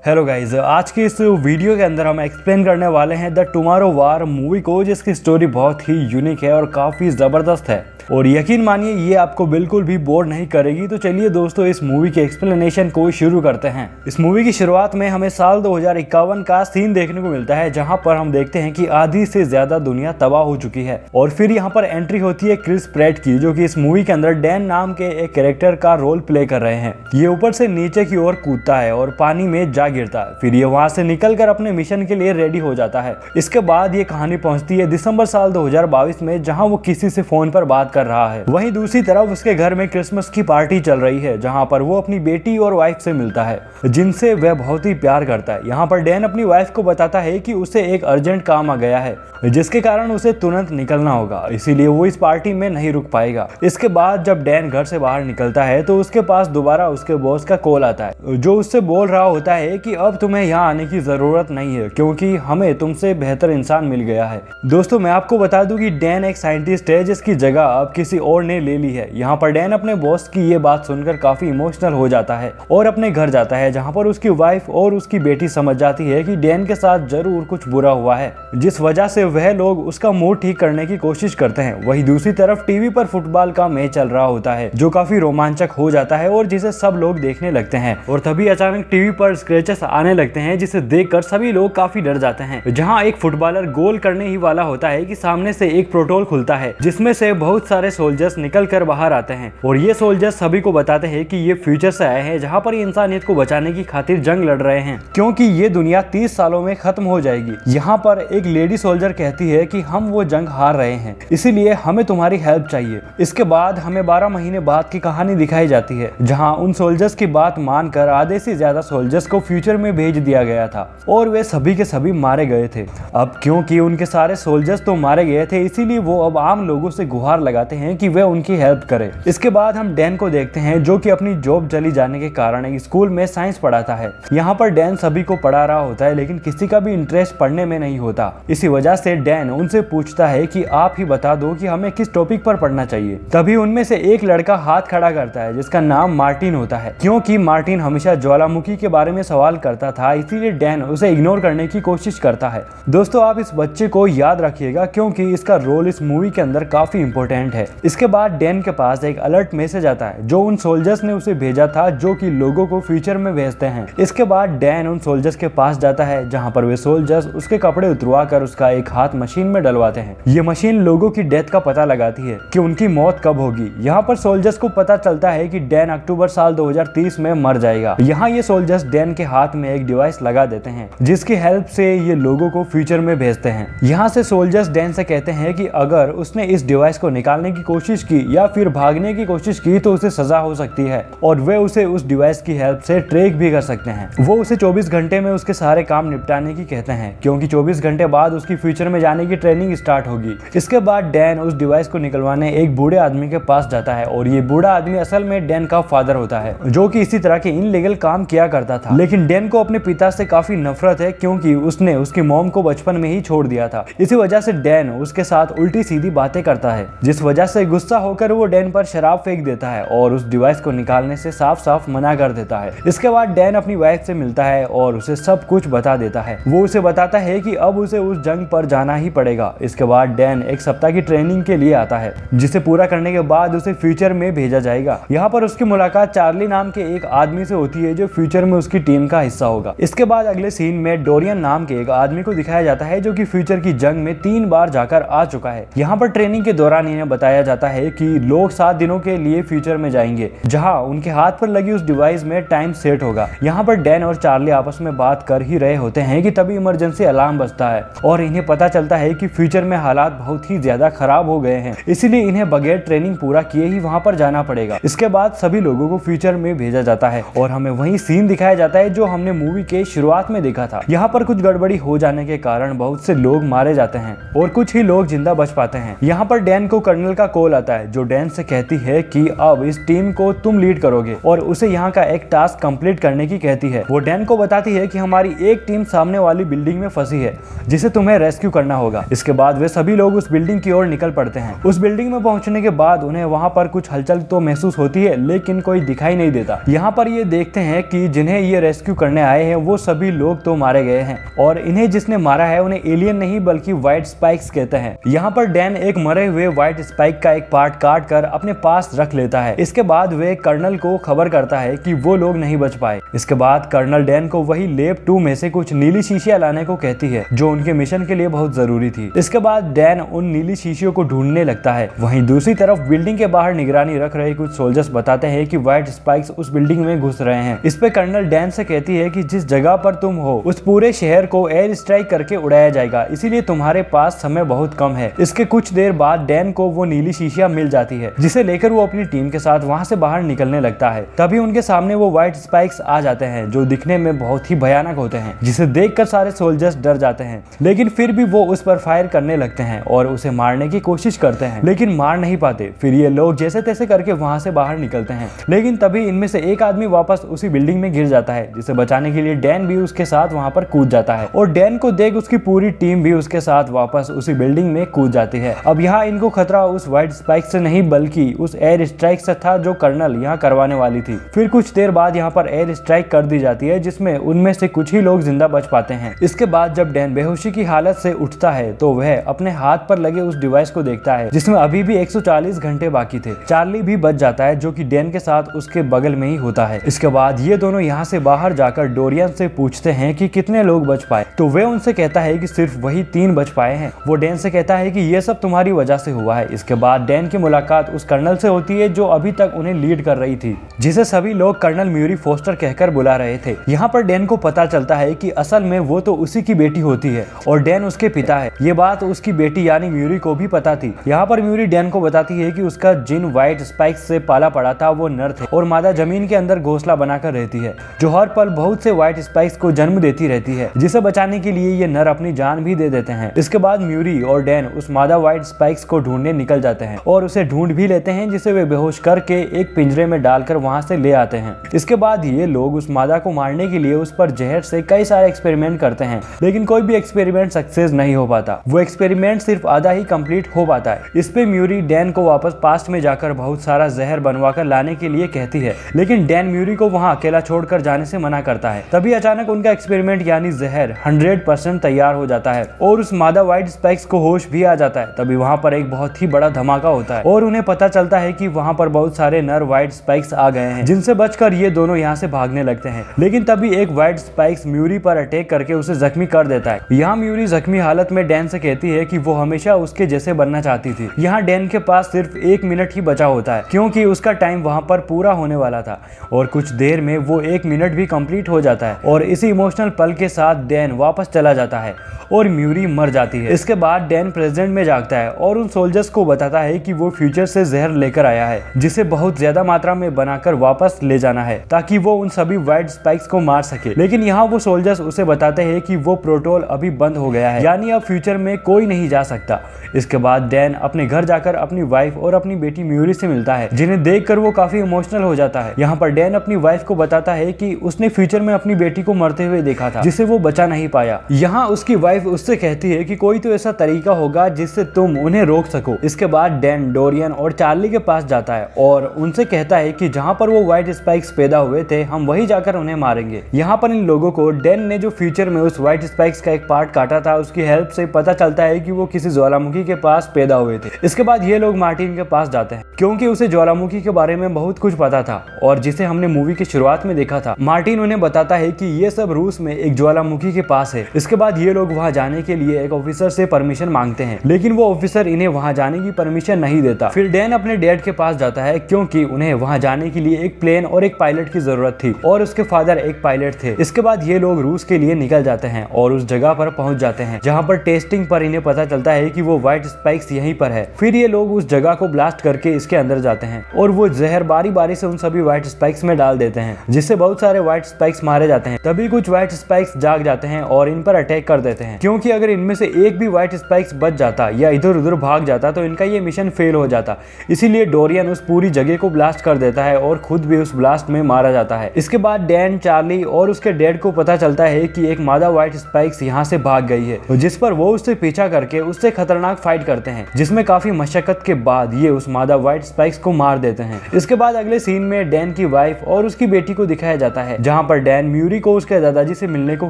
Hello guys, आज के इस वीडियो के अंदर हम एक्सप्लेन करने वाले हैं द टुमारो वार मूवी को, जिसकी स्टोरी बहुत ही यूनिक है और काफ़ी ज़बरदस्त है और यकीन मानिए ये आपको बिल्कुल भी बोर नहीं करेगी। तो चलिए दोस्तों, इस मूवी के एक्सप्लेनेशन को शुरू करते हैं। इस मूवी की शुरुआत में हमें साल 2051 का सीन देखने को मिलता है, जहां पर हम देखते हैं कि आधी से ज्यादा दुनिया तबाह हो चुकी है और फिर यहां पर एंट्री होती है क्रिस प्रैट की, जो कि इस मूवी के अंदर डैन नाम के एक कैरेक्टर का रोल प्ले कर रहे हैं। ये ऊपर से नीचे की ओर कूदता है और पानी में जा गिरता है, फिर ये वहां से निकलकर अपने मिशन के लिए रेडी हो जाता है। इसके बाद ये कहानी पहुंचती है दिसंबर साल 2022 में, जहां वो किसी से फोन पर बात कर रहा है। वहीं दूसरी तरफ उसके घर में क्रिसमस की पार्टी चल रही है, जहां पर वो अपनी बेटी और वाइफ से मिलता है, जिनसे वह बहुत ही प्यार करता है। यहाँ पर डैन अपनी वाइफ को बताता है कि उसे एक अर्जेंट काम आ गया है, जिसके कारण उसे तुरंत निकलना होगा, इसीलिए वो इस पार्टी में नहीं रुक पाएगा। इसके बाद जब डैन घर से बाहर निकलता है तो उसके पास दोबारा उसके बॉस का कॉल आता है, जो उससे बोल रहा होता है कि अब तुम्हें यहाँ आने की जरूरत नहीं है, क्योंकि हमें तुमसे बेहतर इंसान मिल गया है। दोस्तों, मैं आपको बता दूं कि डैन एक साइंटिस्ट है, जिसकी जगह अब किसी और ने ले ली है। यहाँ पर डैन अपने बॉस की ये बात सुनकर काफी इमोशनल हो जाता है और अपने घर जाता है, जहाँ पर उसकी वाइफ और उसकी बेटी समझ जाती है कि डैन के साथ जरूर कुछ बुरा हुआ है, जिस वजह से वह लोग उसका मूड ठीक करने की कोशिश करते हैं। वहीं दूसरी तरफ टीवी पर फुटबॉल का मैच चल रहा होता है, जो काफी रोमांचक हो जाता है और जिसे सब लोग देखने लगते हैं। और तभी अचानक टीवी पर स्क्रैचेस आने लगते हैं, जिसे देखकर सभी लोग काफी डर जाते हैं। जहां एक फुटबॉलर गोल करने ही वाला होता है कि सामने से एक पोर्टल खुलता है, जिसमें से बहुत सारे सोल्जर्स निकल कर बाहर आते हैं और ये सोल्जर्स सभी को बताते हैं कि ये फ्यूचर से आए हैं, जहां पर इंसानियत को बचाने की खातिर जंग लड़ रहे हैं, क्योंकि ये दुनिया 30 सालों में खत्म हो जाएगी। यहाँ पर एक लेडी सोल्जर कहती है कि हम वो जंग हार रहे हैं, इसीलिए हमें तुम्हारी हेल्प चाहिए। इसके बाद हमें 12 महीने बाद की कहानी दिखाई जाती है, जहां उन सोल्जर्स की बात मानकर आधे से ज्यादा सोल्जर्स को फ्यूचर में भेज दिया गया था और वे सभी के सभी मारे गए थे। अब क्योंकि उनके सारे सोल्जर्स तो मारे गए थे, इसीलिए वो अब आम लोगों से गुहार लगाते हैं कि वे उनकी हेल्प करें। इसके बाद हम डैन को देखते हैं, जो कि अपनी जॉब चली जाने के कारण एक स्कूल में साइंस पढ़ाता है। यहाँ पर डैन सभी को पढ़ा रहा होता है, लेकिन किसी का भी इंटरेस्ट पढ़ने में नहीं होता। इसी वजह से डैन उनसे पूछता है कि आप ही बता दो कि हमें किस टॉपिक पर पढ़ना चाहिए। तभी उनमें से एक लड़का हाथ खड़ा करता है, जिसका नाम मार्टिन होता है। क्योंकि मार्टिन हमेशा ज्वालामुखी के बारे में सवाल करता था, इसीलिए डैन उसे इग्नोर करने की कोशिश करता है। दोस्तों, आप इस बच्चे को याद रखिएगा, क्योंकि इसका रोल इस मूवी के अंदर काफी इंपॉर्टेंट है। इसके बाद डैन के पास एक अलर्ट मैसेज आता है, जो उन सोल्जर्स ने उसे भेजा था, जो कि लोगों को फ्यूचर में भेजते हैं। इसके बाद डैन उन सोल्जर्स के पास जाता है, जहां पर वे सोल्जर्स उसके कपड़े उतरवा कर उसका एक हाथ मशीन में डलवाते हैं। ये मशीन लोगों की डेथ का पता लगाती है कि उनकी मौत कब होगी। यहाँ पर सोल्जर्स को पता चलता है कि डैन अक्टूबर साल 2030 में मर जाएगा। यहाँ ये सोल्जर्स डैन के हाथ में एक डिवाइस लगा देते हैं, जिसकी हेल्प से ये लोगों को फ्यूचर में भेजते हैं। यहाँ से सोल्जर्स डैन से कहते हैं कि अगर उसने इस डिवाइस को निकालने की कोशिश की या फिर भागने की कोशिश की तो उसे सजा हो सकती है और वे उसे उस डिवाइस की हेल्प से ट्रैक भी कर सकते हैं। वो उसे 24 घंटे में उसके सारे काम निपटाने की कहते हैं, क्योंकि 24 घंटे बाद उसकी फ्यूचर में जाने की ट्रेनिंग स्टार्ट होगी। इसके बाद डैन उस डिवाइस को निकलवाने एक बूढ़े आदमी के पास जाता है और ये बूढ़ा आदमी असल में डैन का फादर होता है, जो कि इसी तरह के इनलीगल काम किया करता था। लेकिन डैन को अपने पिता से काफी नफरत है, क्योंकि उसने उसकी मॉम को बचपन में ही छोड़ दिया था। इसी वजह से डैन उसके साथ उल्टी सीधी बातें करता है, जिस वजह से गुस्सा होकर वो डैन पर शराब फेंक देता है और उस डिवाइस को निकालने से साफ साफ मना कर देता है। इसके बाद डैन अपनी वाइफ से मिलता है और उसे सब कुछ बता देता है। वो उसे बताता है कि अब उसे उस जंग पर जाना ही पड़ेगा। इसके बाद डैन एक सप्ताह की ट्रेनिंग के लिए आता है, जिसे पूरा करने के बाद उसे फ्यूचर में भेजा जाएगा। यहाँ पर उसकी मुलाकात चार्ली नाम के एक आदमी से होती है, जो फ्यूचर में उसकी टीम का हिस्सा होगा। इसके बाद अगले सीन में डोरियन नाम के एक आदमी को दिखाया जाता है, जो कि फ्यूचर की जंग में 3 बार जाकर आ चुका है। यहाँ पर ट्रेनिंग के दौरान इन्हें बताया जाता है कि लोग 7 दिनों के लिए फ्यूचर में जाएंगे, जहाँ उनके हाथ पर लगी उस डिवाइस में टाइम सेट होगा। यहाँ पर डैन और चार्ली आपस में बात कर ही रहे होते हैं कि तभी इमरजेंसी अलार्म बजता है और इन्हें पता चलता है कि फ्यूचर में हालात बहुत ही ज्यादा खराब हो गए हैं, इसीलिए इन्हें बगैर ट्रेनिंग पूरा किए ही वहां पर जाना पड़ेगा। इसके बाद सभी लोगों को फ्यूचर में भेजा जाता है और हमें वही सीन दिखाया जाता है जो हमने मूवी के शुरुआत में देखा था। यहाँ पर कुछ गड़बड़ी हो जाने के कारण बहुत से लोग मारे जाते हैं और कुछ ही लोग जिंदा बच पाते हैं। यहाँ पर डैन को कर्नल का कॉल आता है, जो डैन से कहती है कि अब इस टीम को तुम लीड करोगे और उसे यहाँ का एक टास्क कंप्लीट करने की कहती है। वो डैन को बताती है कि हमारी एक टीम सामने वाली बिल्डिंग में फंसी है, जिसे तुम्हें रेस्क्यू करना होगा। इसके बाद वे सभी लोग उस बिल्डिंग की ओर निकल पड़ते हैं। उस बिल्डिंग में पहुंचने के बाद उन्हें वहां पर कुछ हलचल तो महसूस होती है, लेकिन कोई दिखाई नहीं देता। यहाँ पर ये देखते हैं कि जिन्हें ये रेस्क्यू करने आए हैं वो सभी लोग तो मारे गए हैं और इन्हें जिसने मारा है उन्हें एलियन नहीं बल्कि व्हाइट स्पाइक्स कहते हैं। यहाँ पर डैन एक मरे हुए व्हाइट स्पाइक का एक पार्ट काट कर अपने पास रख लेता है। इसके बाद वे कर्नल को खबर करता है कि वो लोग नहीं बच पाए। इसके बाद कर्नल डैन को वही लैब 2 में से कुछ नीली शीशियां लाने को कहती है जो उनके मिशन के लिए बहुत जरूरी थी। इसके बाद डैन उन नीली शीशियों को ढूंढने लगता है। वहीं दूसरी तरफ बिल्डिंग के बाहर निगरानी रख रहे कुछ सोल्जर्स बताते हैं कि व्हाइट स्पाइक्स उस बिल्डिंग में घुस रहे हैं। इस पे कर्नल डैन से कहती है कि जिस जगह पर तुम हो उस पूरे शहर को एयर स्ट्राइक करके उड़ाया जाएगा, इसीलिए तुम्हारे पास समय बहुत कम है। इसके कुछ देर बाद डैन को वो नीली शीशियां मिल जाती है जिसे लेकर वो अपनी टीम के साथ वहां से बाहर निकलने लगता है। तभी उनके सामने वो व्हाइट स्पाइक्स आ जाते हैं जो दिखने में बहुत ही भयानक होते हैं, जिसे देखकर सारे सोल्जर्स डर जाते हैं। लेकिन फिर भी वो उस पर फायर करने लगते हैं और उसे मारने की कोशिश करते हैं, लेकिन मार नहीं पाते। फिर ये लोग जैसे तैसे करके वहां से बाहर निकलते हैं, लेकिन तभी इनमें से एक आदमी वापस उसी बिल्डिंग में गिर जाता है, जिसे बचाने के लिए डैन भी उसके साथ वहां पर कूद जाता है और डैन को देख उसकी पूरी टीम भी उसके साथ वापस उसी बिल्डिंग में कूद जाती है। अब यहाँ इनको खतरा उस व्हाइट स्पाइक से नहीं बल्कि उस एयर स्ट्राइक से था जो कर्नल यहाँ करवाने वाली थी। फिर कुछ देर बाद यहाँ पर एयर स्ट्राइक कर दी जाती है जिसमें उनमें से कुछ ही लोग जिंदा बच पाते हैं। इसके बाद जब डैन बेहोशी की हालत से उठता है तो वह अपने हाथ पर लगे उस डिवाइस को देखता है जिसमें अभी भी 140 घंटे बाकी थे। चार्ली भी बच जाता है जो कि डैन के साथ उसके बगल में ही होता है। इसके बाद ये दोनों यहाँ से बाहर जाकर डोरियन से पूछते हैं कि कितने लोग बच पाए, तो वे उनसे कहता है कि सिर्फ वही 3 बच पाए हैं। वो डैन से कहता है कि ये सब तुम्हारी वजह से हुआ है। इसके बाद डैन की मुलाकात उस कर्नल से होती है जो अभी तक उन्हें लीड कर रही थी, जिसे सभी लोग कर्नल म्यूरी फोस्टर कहकर बुला रहे थे। यहाँ पर डैन को पता चलता है कि असल में वो तो उसी की बेटी होती है और डैन उसके पिता है। ये बात उसकी बेटी यानी म्यूरी को भी पता थी। यहाँ पर म्यूरी डैन को बताती है कि उसका जिन व्हाइट स्पाइक्स से पाला पड़ा था वो नर थे और मादा जमीन के अंदर घोंसला बनाकर रहती है जो हर पल बहुत से व्हाइट स्पाइक्स को जन्म देती रहती है, जिसे बचाने के लिए ये नर अपनी जान भी दे देते हैं। इसके बाद म्यूरी और डैन उस मादा व्हाइट स्पाइक्स को ढूंढने निकल जाते हैं और उसे ढूंढ भी लेते हैं, जिसे वे बेहोश करके एक पिंजरे में डालकर वहां से ले आते हैं। इसके बाद ये लोग उस मादा को मारने के लिए उस पर जहर से कई सारे एक्सपेरिमेंट करते हैं, लेकिन कोई भी एक्सपेरिमेंट सक्सेस नहीं हो पाता। वो एक्सपेरिमेंट सिर्फ आधा ही कंप्लीट हो पाता है। इस पे म्यूरी डैन को वापस पास्ट में जाकर बहुत सारा जहर बनवा कर लाने के लिए कहती है, लेकिन डैन म्यूरी को वहां अकेला छोड़कर जाने से मना करता है। तभी अचानक उनका एक्सपेरिमेंट यानी जहर 100% तैयार हो जाता है और उस मादा व्हाइट स्पाइक्स को होश भी आ जाता है। तभी वहां पर एक बहुत ही बड़ा धमाका होता है और उन्हें पता चलता है कि वहां पर बहुत सारे नर व्हाइट स्पाइक्स आ गए हैं, जिनसे बचकर ये दोनों यहाँ से भागने लगते हैं। लेकिन तभी एक व्हाइट स्पाइक्स म्यूरी पर अटैक करके उसे जख्मी कर देता है। यहाँ म्यूरी जख्मी हालत में डैन से कहती है कि वो हमेशा उसके जैसे बनना चाहती थी। यहाँ डैन के पास सिर्फ 1 मिनट ही बचा होता है क्योंकि उसका टाइम वहां पर पूरा होने वाला था और कुछ देर में वो 1 मिनट भी कंप्लीट हो जाता है और इसी इमोशनल पल के साथ डैन वापस चला जाता है और म्यूरी मर जाती है। इसके बाद डैन प्रेजेंट में जागता है और उन सोल्जर्स को बताता है कि वो फ्यूचर से जहर लेकर आया है, जिसे बहुत ज्यादा मात्रा में बनाकर वापस ले जाना है ताकि वो उन सभी व्हाइट स्पाइक्स को मार सके। लेकिन यहाँ वो सोल्जर्स उसे बताते हैं कि वो प्रोटोल अभी बंद हो गया है, यानी अब फ्यूचर में कोई नहीं जा सकता। इसके बाद डैन अपने घर जाकर अपनी वाइफ और अपनी बेटी म्यूरी से मिलता है, जिन्हें देखकर वो काफी इमोशनल हो जाता है। यहाँ पर डैन अपनी वाइफ को बताता है कि उसने फ्यूचर में अपनी बेटी को मरते हुए देखा था, जिसे वो बचा नहीं पाया। यहाँ उसकी वाइफ उससे कहती है कि कोई तो ऐसा तरीका होगा जिससे तुम उन्हें रोक सको। इसके बाद डैन डोरियन और चार्ली के पास जाता है और उनसे कहता है कि जहाँ पर वो व्हाइट स्पाइक्स पैदा हुए थे हम वही जाकर उन्हें मारेंगे। यहाँ पर इन लोगों को डैन ने जो फ्यूचर में उस व्हाइट स्पाइक्स का एक पार्ट काटा था उसकी हेल्प से पता चलता है कि वो किसी ज्वालामुखी के पास पैदा हुए थे। इसके बाद ये लोग मार्टिन के पास जाते हैं क्योंकि उसे ज्वालामुखी के बारे में बहुत कुछ पता था और जिसे हमने मूवी की शुरुआत में देखा था। मार्टिन उन्हें बताता है कि ये सब रूस में एक ज्वालामुखी के पास है। इसके बाद ये लोग वहां जाने के लिए एक ऑफिसर से परमिशन मांगते हैं, लेकिन वो ऑफिसर इन्हें वहां जाने की परमिशन नहीं देता। फिर डैन अपने डैड के पास जाता है क्योंकि उन्हें वहां जाने के लिए एक प्लेन और एक पायलट की जरूरत थी और उसके फादर एक पायलट थे। इसके बाद ये लोग रूस के लिए निकल जाते हैं और उस जगह पर पहुंच जाते हैं जहां पर टेस्टिंग पर इन्हें पता चलता है कि वो व्हाइट स्पाइक्स यहीं पर है। फिर ये लोग उस जगह को ब्लास्ट करके इसके अंदर जाते हैं और वो जहर बारी बारी से उन सभी व्हाइट स्पाइक्स में डाल देते हैं, जिससे बहुत सारे व्हाइट स्पाइक्स मारे जाते हैं। तभी कुछ व्हाइट स्पाइक्स जाग जाते हैं और इन पर अटैक कर देते हैं, क्योंकि अगर इनमें से एक भी व्हाइट स्पाइक्स बच जाता या इधर उधर भाग जाता तो इनका ये मिशन फेल हो जाता। इसीलिए डोरियन उस पूरी जगह को ब्लास्ट कर देता है और खुद भी उस ब्लास्ट में मारा जाता है। इसके बाद डैन, चार्ली और उसके डैड को पता चलता है कि एक मादा व्हाइट स्पाइक्स यहाँ से भाग गई है, जिस पर वो उससे पीछा करके उससे खतरनाक फाइट करते हैं, जिसमें काफी मशक्कत के बाद ये उस मादा व्हाइट स्पाइक्स को मार देते हैं। इसके बाद अगले सीन में डैन की वाइफ और उसकी बेटी को दिखाया जाता है, जहाँ पर डैन म्यूरी को उसके दादाजी से मिलने को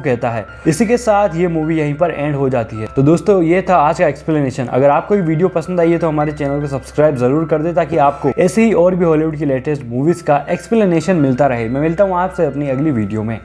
कहता है। इसी के साथ ये मूवी यहीं पर एंड हो जाती है। तो दोस्तों ये था आज का एक्सप्लेनेशन। अगर आपको ये वीडियो पसंद आई है तो हमारे चैनल को सब्सक्राइब जरूर कर दे, ताकि आपको ऐसे ही और भी हॉलीवुड की लेटेस्ट मूवीज का एक्सप्लेनेशन मिलता रहे। मैं मिलता हूँ आपसे अपनी अगली वीडियो में।